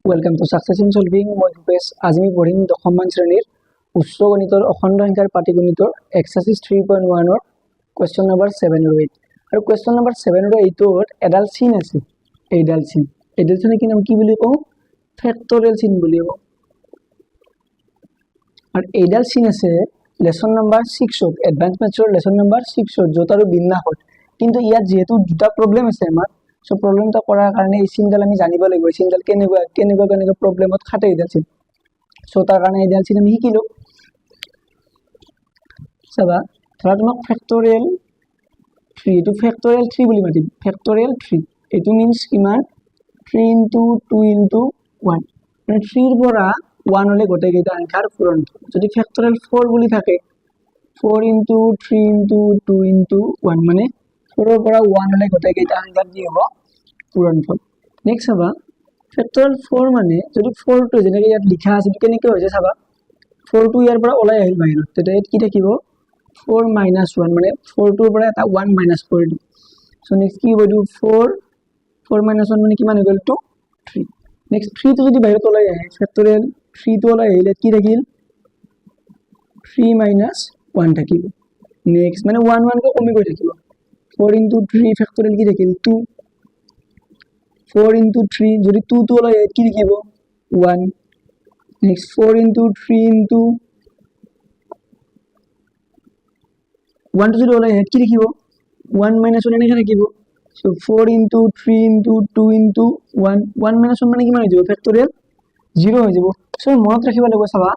Welcome to success in solving. মই ভূপেশ। আজি আমি পঢ়িম দশমমান শ্ৰেণীৰ উচ্চ গণিতৰ অখণ্ড সংখ্যাৰ পাটিগণিতৰ এক্সাৰসাইজ 3.1 কুৱেশ্যন নম্বৰ 7 আৰু 8 আৰু কুৱেশ্যন নম্বৰ 7 আৰু 8 এডাল চিন আছে। এইডাল চিনে কি বুলি কওঁ? ফেক্টৰিয়েল চিন বুলি কওঁ। আৰু এইডাল চিন আছে লেসন নম্বৰ 6 এডভান্স মেথছৰ লেসন নম্বৰ 6 য'ত আৰু বিন্যাসত। কিন্তু ইয়াত যেহেতু দুটা প্ৰবলেম আছে আমাৰ, সো প্ৰবলেমটা কৰাৰ কাৰণে এই চিনডাল আমি জানিব লাগিব। এই চিনডাল কেনেকুৱা প্ৰবলেমত খাটে এইডাল চিন। সো তাৰ কাৰণে এইডাল চিন আমি শিকিলো। চাবা, ধৰা তোমাক ফেক্টৰিয়েল 3 এইটো ফেক্টৰিয়েল 3 বুলি মাতিম। ফেক্টৰিয়েল 3 এইটো মিন্স কিমান? 3 into 2 into 1 মানে 3 ৰ পৰা 1 হলে গোটেইকেইটা সংখ্যাৰ পূৰণফল। যদি ফেক্টৰিয়েল 4 বুলি থাকে 4 into 3 into 2 into 1 মানে 4 ৰ পৰা 1 হলে গোটেইকেইটা সংখ্যাৰ কি হ'ব? পূৰণফল। নেক্সট চাবা, ফেক্টৰিয়েল 4 মানে যদি 4 টো যেনেকৈ ইয়াত লিখা আছে কেনেকৈ হৈছে চাবা, 4 টো ইয়াৰ পৰা ওলাই আহিল বাহিৰত, তেতিয়া ইয়াত কি থাকিব? 4 minus 1 মানে 4 টোৰ পৰা এটা 1 minus কৰি দিম। সো নেক্সট কি হ'ব? এইটো 4 minus 1 মানে কিমান হৈ গ'ল? 3। নেক্সট 3 টো যদি বাহিৰত ওলাই আহে, ফেক্টৰিয়েল 3 টো ওলাই আহিলে কি থাকিল? 3 minus 1 থাকিব। নেক্সট মানে 1 1 কৈ কমি গৈ থাকিব। 4 into 3 ফেক্টৰিয়েল কি থাকিল? 2। 4 into 3 যদি 2 টো ওলাই আহে কি লিখিব? 1। নেক্সট 4 into 3 into 1 টো যদি ওলাই আহে কি লিখিব? 1 minus 1 এনেকৈ থাকিব। So 4 into 3 into 2 into 1 1 minus 1 মানে কিমান হৈ যাব? ফেক্টৰিয়েল 0 হৈ যাব। সো মনত ৰাখিব লাগিব। চাবা,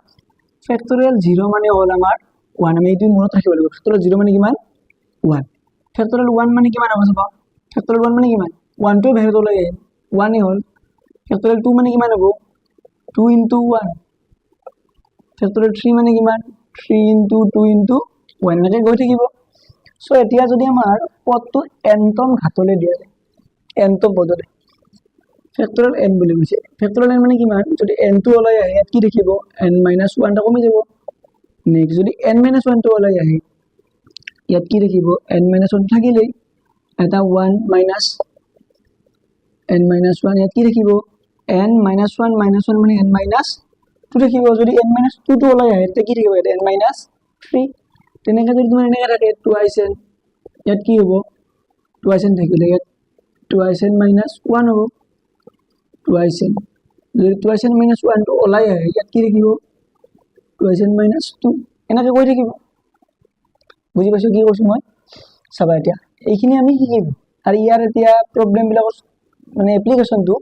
ফেক্টৰিয়েল 0 মানে হ'ল আমাৰ 1। আমি এইটো মনত ৰাখিব লাগিব। ফেক্টৰিয়েল 0 মানে কিমান? 1। ফেক্টৰিয়েল 1 মানে কিমান হ'ব? চাবা, ফেক্টৰিয়েল 1 মানে কিমান? 1 টো বাহিৰত ওলাই আহিল, 1 এ হ'ল। ফেক্টৰিয়েল 2 মানে কিমান হ'ব? 2 into 1। ফেক্টৰিয়েল 3 মানে কিমান? 3 into 2 into 1 এনেকৈ গৈ থাকিব। সো এতিয়া যদি আমাৰ পদটো nতম ঘাতলৈ দিয়া যায়, nতম পদলৈ ফেক্টৰিয়েল n বুলি কৈছে। ফেক্টৰিয়েল n মানে কিমান? যদি n টো ওলাই আহে ইয়াত কি দেখিব? n minus 1 টা কমি যাব। নেক্সট যদি n minus 1 টো ওলাই আহে ইয়াত কি দেখিব? n minus 1 থাকিলেই এটা 1 minus n minus 1 ইয়াত কি দেখিব? n minus 1 minus 1 মানে n minus 2 দেখিব। যদি n minus 2 টো ওলাই আহে তেতিয়া কি দেখিব? n minus 3। তেনেকৈ যদি তোমাৰ এনেকৈ থাকে 2n ইয়াত কি হ'ব? 2n থাকিলে ইয়াত 2n minus 1 হ'ব। 2n যদি 2n minus 1 টো ওলাই আহে ইয়াত কি দেখিব? 2n minus 2 এনেকৈ গৈ থাকিব। বুজি পাইছো কি কৈছো মই? চাবা, এতিয়া এইখিনি আমি শিকিম আৰু ইয়াৰ এতিয়া প্ৰবলেমবিলাকৰ মানে এপ্লিকেশ্যনটো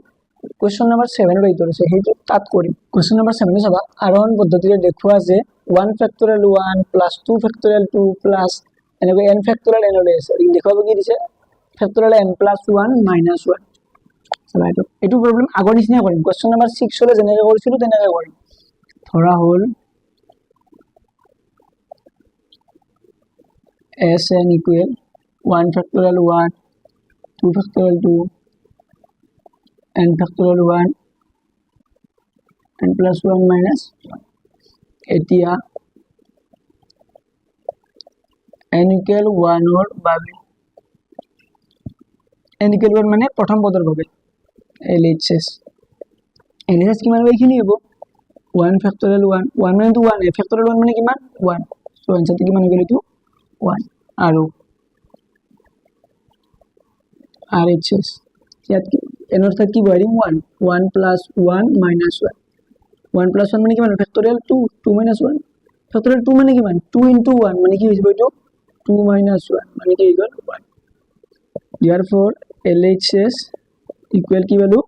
কুৱেশ্যন নম্বৰ 7 আৰু 8 আছে, সেইটো তাত কৰিম। কুৱেশ্যন নম্বৰ 7 চাবা, আৰোহণ পদ্ধতিৰে দেখুওৱা যে 1 factorial 1 plus 2 factorial 2 plus এনেকৈ n factorial n লৈ আছে। দেখুৱাব কি দিছে? factorial n plus 1 minus 1। চাবা, এইটো প্ৰবলেম আগৰ নিচিনাই কৰিম। কুৱেশ্যন নম্বৰ 6 হলে যেনেকৈ কৰিছিলো তেনেকৈ কৰিম। ধৰা হ'ল Sn equal 1 factorial 1 2 factorial 2 n factorial 1 n plus 1 minus 1। এতিয়া n equal 1 ৰ বাবে n equal 1 মানে প্ৰথম পদৰ বাবে LHS কিমান হ'ব? এইখিনি হ'ব 1 factorial 1 1 মানে তো 1 factorial 1 মানে কিমান? 1। সো আনসারটো কিমান হৈ গ'ল? এইটো 1 আৰু RHS ইয়াত n ৰ ঠাইত কি বহাই দিম? 1 1 plus 1 minus 1 1 plus 1 মানে কিমান? ফেক্টৰিয়েল 2 2 minus 1 ফেক্টৰিয়েল 2 মানে কিমান? 2 into 1 মানে কি হৈ যাব? এইটো 2 minus 1 মানে কি হৈ গ'ল? 1। therefore LHS equal কি পালো?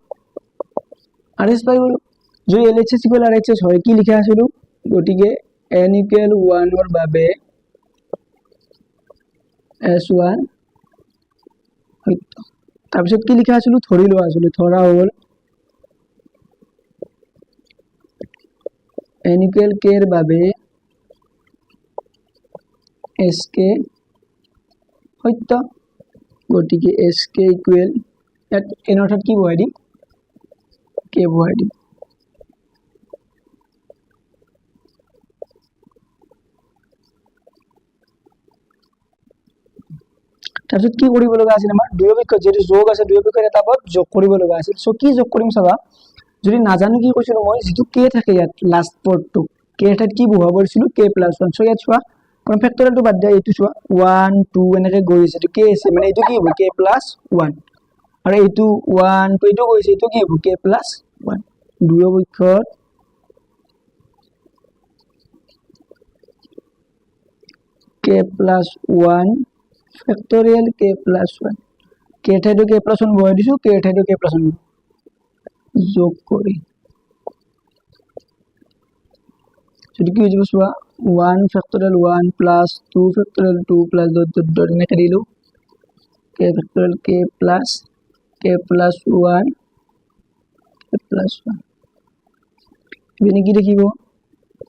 RHS পাই গ'লো। যদি LHS equal RHS হয় কি লিখা আছিল? গতিকে n equal 1 ৰ বাবে S1 তাৰপিছত কি লিখা আছিল? ধৰি লোৱা আছিল। ধৰা হ'ল n equal k ৰ বাবে SK সত্য। গতিকে SK equal ইয়াত n অৰ্থাৎ কি বহাই দিম? k বহাই দিম। তাৰপিছত কি কৰিব লগা আছিল? আমাৰ দুই অপেক্ষক যেটো যোগ আছে, দুই অপেক্ষক এটা পদ যোগ কৰিব লগা আছিল। সো কি যোগ কৰিম চাবা, যদি নাজানো কি কৈছিলো মই যেটো k থাকে ইয়াত লাস্ট পদটো k এর ঠাইত কি বহাব কৰিছিলো k+1 সো ইয়াত চোৱা কোন ফেক্টৰিয়েলটো বাদ দিয়া এইটো চোৱা 1 2 এনেকে গৈ আছে তো k আছে মানে এইটো কি হ'ব k+1 আৰু এইটো 1 2 এইটো গৈছে এইটো কি হ'ব k+1 দুই পক্ষত k+1 ফেক্টৰিয়েল k+1 k ঠাইটো k+1 বহাই দিছো k ঠাইটো k+1 যোগ কৰি যদি কি হৈ যাব চোৱা 1 factorial 1 plus 2 factorial 2 plus dot dot dot এনেকে দিলো k factorial k plus k+1 k+1 এনে কি দেখিব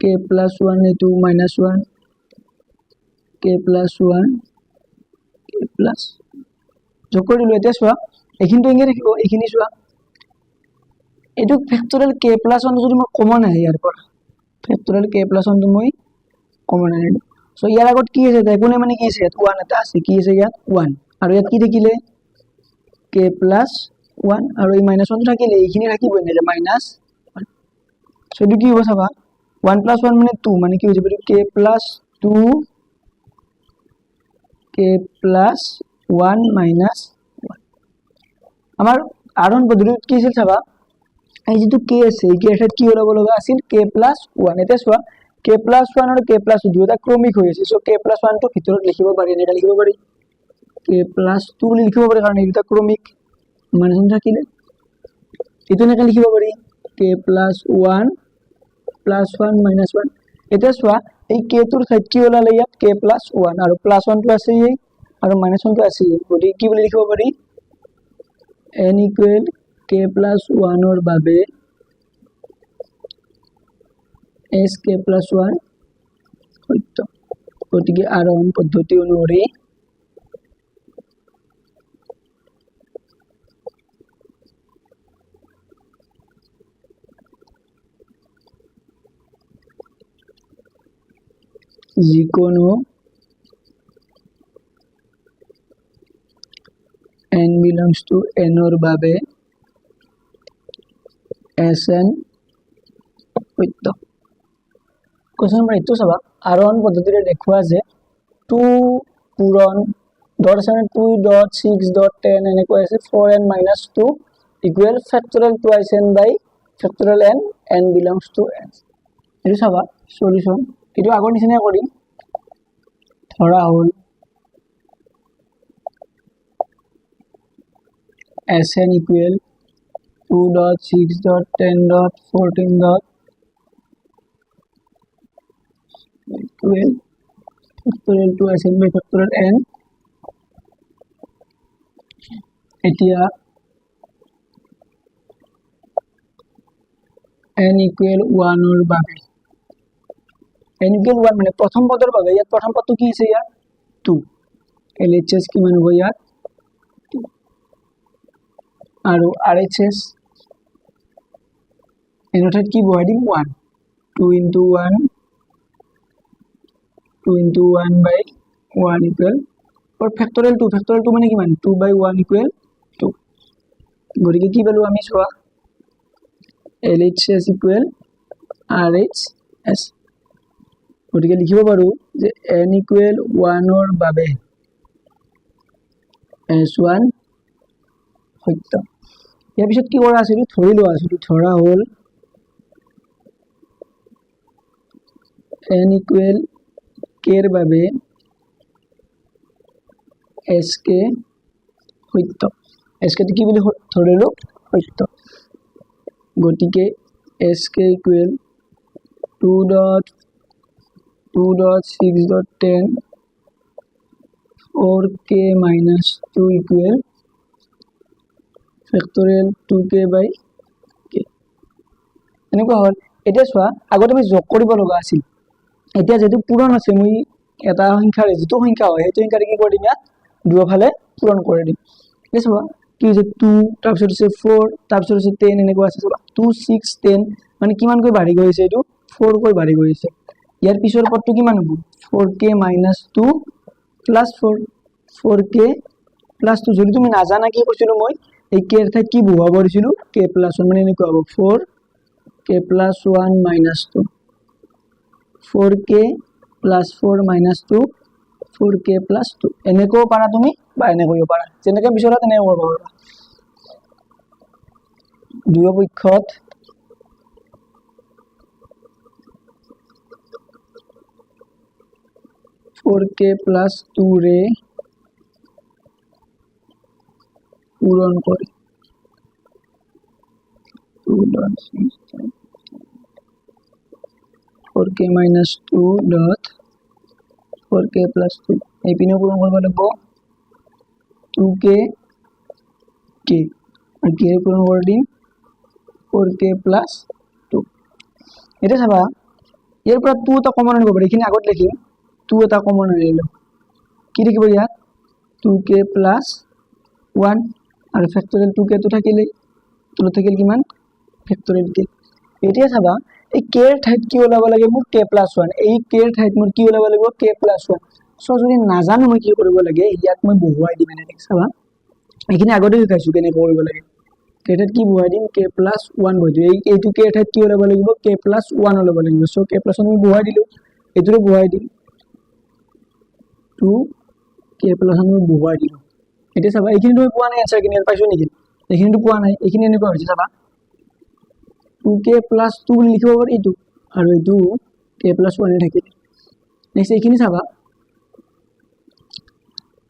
k+1 এটো -1 k+1 k+ যোগ কৰি দিলো এতিয়া চোৱা এইখিনিটো ইংগে দেখিব এইখিনি চোৱা এটো ফেক্টৰিয়েল k+1 যদি মই কমন আহে ইয়াৰ পৰা ফেক্টৰিয়েল k+1 তো মই কমন আনিলো সো ইয়াৰ আগত কি আছে দেখুনে মানে কি আছে 1 এটা আছে কি আছে ইয়াত 1 আৰু ইয়াত কি দেখিলে k+1 আৰু এই -1 থাকিলে এইখিনি থাকিব নেলে -1 সো কি হ'ব চাবা 1 + 1 মানে 2 মানে কি হৈ যাব k+2 k+1 -1 আমাৰ আৰন পদ্ধতিত কি আছিল চাবা এই যেটো k আছে এই k এর কি ওলাব লগা আছিল k+1 এটা চোৱা k+1 আৰু k+2 দুটা ক্ৰমিক হৈ আছে সো k+1 টো ভিতৰত লিখিব পাৰি এনেকা লিখিব পাৰি k+2 বুলি লিখিব পাৰি কাৰণ এই দুটা ক্ৰমিক মানে থাকিলে এটো এনেকা লিখিব পাৰি k+1 +1 -1 এটা চোৱা এই k টোৰ ঠাইত কি ওলালে ইয়াত k+1 আৰু +1 টো আছে এই আৰু -1 টো আছে গতি কি বুলি লিখিব পাৰি n equal k+1 or বাবে s k+1 সত্য গতিকে আৰোহণ পদ্ধতি অনুসৰি যিকোনো n belongs to n or বাবে Sn সত্য কোশ্চেন নম্বৰ এইটো চাবা আৰোহণ পদ্ধতিৰে দেখুৱা যে 2 পূৰণ ডট 2.6.10 এনেকৈ আছে 4n - 2 equal factorial twice n by factorial n belongs to n এইটো চাবা সলিউশন এটো আগৰ নিচিনা কৰিম ধৰা হল Sn equal 2.6.10.14. 12 factorial 2Sn by factorial n এতিয়া n equal 1 or বাবে n equal 1 মানে প্রথম পদৰ বাবে ইয়াত প্ৰথম পদটো কি আছে ইয়াত 2 LHS কিমান হ'ব ইয়াত 2 আৰু RHS এনঠাইত কি বহাই দিম 1 2 into 1 2 into 1 by 1 equal or factorial 2 মানে কিমান 2 by 1 equal 2 গৰিকে কি পালো আমি চোৱা LHS equal RHS গৰিকে লিখিব পাৰো যে n equal 1 or বাবে S1 সত্য ইয়াৰ পিছত কি কৰা আছিল ধৰি লোৱা আছিল ধৰা হল n equal k এৰ বাবে sk সত্য sk টো কি বুলি ধৰিলো সত্য গতিকে sk equal 2.6.10 4k - 2 equal factorial 2k by k এনেকুৱা হল এটা চোৱা আগতে আমি যোগ কৰিব লগা আছিল এতিয়া যেটো পূৰণ আছে মই এটা সংখ্যাৰ যেটো সংখ্যা হয় সেইটো সংখ্যাৰে কি কৰি দিম ইয়াত দুয়োফালে পূৰণ কৰি দিম এই চোৱা কি যে 2 তাৰ পিছত আছে 4 তাৰ পিছত আছে 10 এনেকুৱা আছে চোৱা 2 6 10 মানে কিমান কৈ বাঢ়ি গৈছে এটো 4 কৈ বাঢ়ি গৈছে ইয়াৰ পিছৰ পদটো কিমান হ'ব 4k - 2 + 4 4k + 2 যদি তুমি নাজানা কি কৈছিলো মই এই কে এর ঠাইত কি বহুৱাব দিছিলোঁ কে প্লাছ 1 মানে এনেকুৱা হ'ব 4k plus 1 minus 2 4k plus 4 minus 2 4k plus 2 এনেকৈও পাৰা তুমি বা এনেকৈও পাৰা যেনেকৈ বিচৰা তেনেকৈ কৰিব পাৰা দুয়ো পক্ষত फोर के प्लस टू रे पूरण करे फोर के माइनस टू डट फोर के प्लस टू ये पूरण करब लगे टू के पूरण कर दी फोर के प्लस टू ये चाबा यार टू तो कमन आनिब पारि ये आगत लिखिम टू এটা কমন আনিলো কি লিখিব ইয়াত 2k প্লাস 1 আর ফ্যাক্টরিয়াল 2k তো থাকিলে তো থাকিল কিমান ফ্যাক্টরিয়াল k এতিয়া চাবা এই k এর ঠাইত কি ওলাব লাগে মোৰ k প্লাস 1 এই k এৰ ঠাইত মোৰ কি ওলাব লাগিব k প্লাস 1 সো যদি নাজানো মই কি কৰিব লাগে ইয়াত মই বহুৱাই দিম এনে চাবা এইখিনি আগতে শিকাইছো কেনে কৰিব লাগে k এৰ ঠাইত কি বহুৱাই দিম k প্লাস 1 বৈ দিম এইটো k এর ঠাইত কি ওলাব লাগিব k প্লাস 1 ওলাব লাগিব সো k প্লাস 1 মই বহুৱাই দিলো এইটোৰে বহুৱাই দিম 2k plus 1 মই বহুৱাই দিলো এতিয়া চাবা এইখিনি তুমি পোৱা নাই আনসাৰ কিনি পাইছো নেকি এইখিনি তো পোৱা নাই এইখিনি এনেকুৱা হৈছে চাবা 2k plus 2 বুলি লিখিব পাৰি এইটো আৰু এইটো k plus 1 এ থাকিল নেক্সট এইখিনি চাবা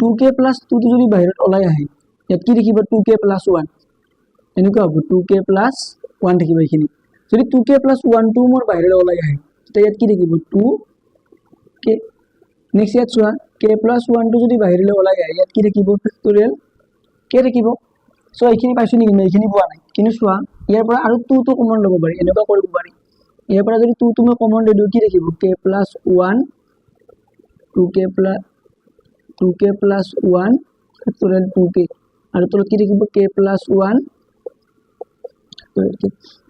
2k plus 2 টো যদি বাহিৰত ওলাই আহে ইয়াত কি লিখিব 2k plus 1 এনেকুৱা হ'ব 2k plus 1 থাকিব এইখিনি যদি 2k plus 1 টো মোৰ বাহিৰত ওলাই আহে তেতিয়া ইয়াত কি লিখিব 2k नेक्स्ट ইয়াত চোৱা k plus 1 টো যদি বাহিৰলৈ ওলাই যায় ইয়াত কি থাকিব ফেক্টৰিয়েল k থাকিব সো এইখিনি পাইছো নেকি মই এইখিনি পোৱা নাই কিন্তু চোৱা ইয়াৰ পৰা আৰু 2 টো কমন ল'ব পাৰি এনেকুৱা কৰিব পাৰি ইয়াৰ পৰা যদি 2 টো মই কমন লৈ দিও কি থাকিব k plus 1 2k plus 1 factorial 2k আৰু তলত কি থাকিব k plus 1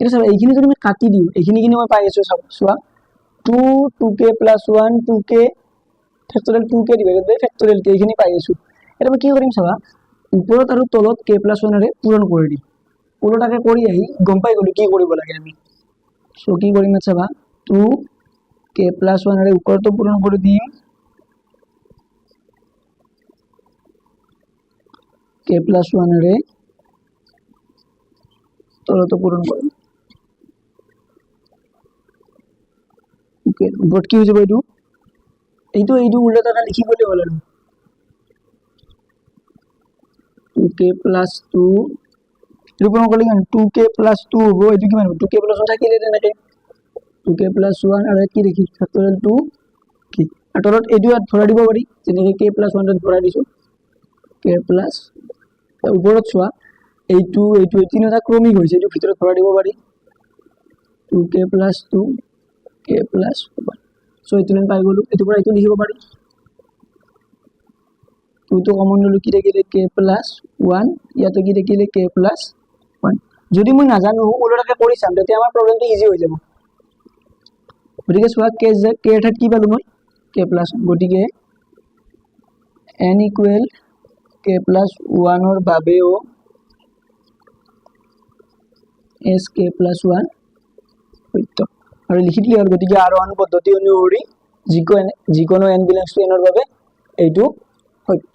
এটা চাবা এইখিনি যদি মই কাটি দিও এইখিনি কিনে মই পাই আছো চোৱা 2k plus 1 2k factorial 2k divided by factorial k এখানে পাই আছো এটা কি কৰিম চাবা উপৰত আৰু তলত k plus 1 ৰে পূৰণ কৰি দিম পুৰোটাকে কৰি আহি গম পাই গলো কি কৰিব লাগে আমি সো কি কৰিম চাবা 2k plus 1 ৰে ওপৰতো পূৰণ কৰি দিম k plus 1 ৰে তলতো পূৰণ কৰিম ওকে বট কি হৈ যাব এইটো উল্টা টাকা লিখিবলৈ হল আৰু 2k plus 2 ৰূপম কৰিলে 2k plus 2 হ'ব এইটো কিমান হ'ব 2k plus 1 থাকিলে তেনেকৈ 2k plus 1 আৰু কি লিখি ফ্যাক্টৰিয়েল 2 কি আৰু তলত এইটো ভৰাই দিব পাৰি যেনেকৈ k plus 1 ভৰাই দিছো k plus ওপৰত চোৱা এইটো তিনিটা ক্ৰমিক হৈছে এইটো ভিতৰত ভৰাই দিব পাৰি 2k plus 2 k plus 1 so এইটো লাইন পাই গলো এটো পৰা এইটো লিখিব পাৰি 2 তো কমন ললো কি থাকিলে k plus 1 ইয়াতে কি থাকিলে k plus 1 যদি মই নাজানো ওলটাকে কৰি চাম তেতিয়া আমাৰ প্ৰবলেমটো ইজি হৈ যাব গতিকে চোৱা k এর ঠাইত কি পালো মই k plus গতিকে n equal k plus 1 or বাবেও s k plus 1 সত্য আৰু লিখি দিলে গতিকে আৰু আন পদ্ধতি অনুসৰি যিকোনো n belongs to n ৰ বাবে এইটো সত্য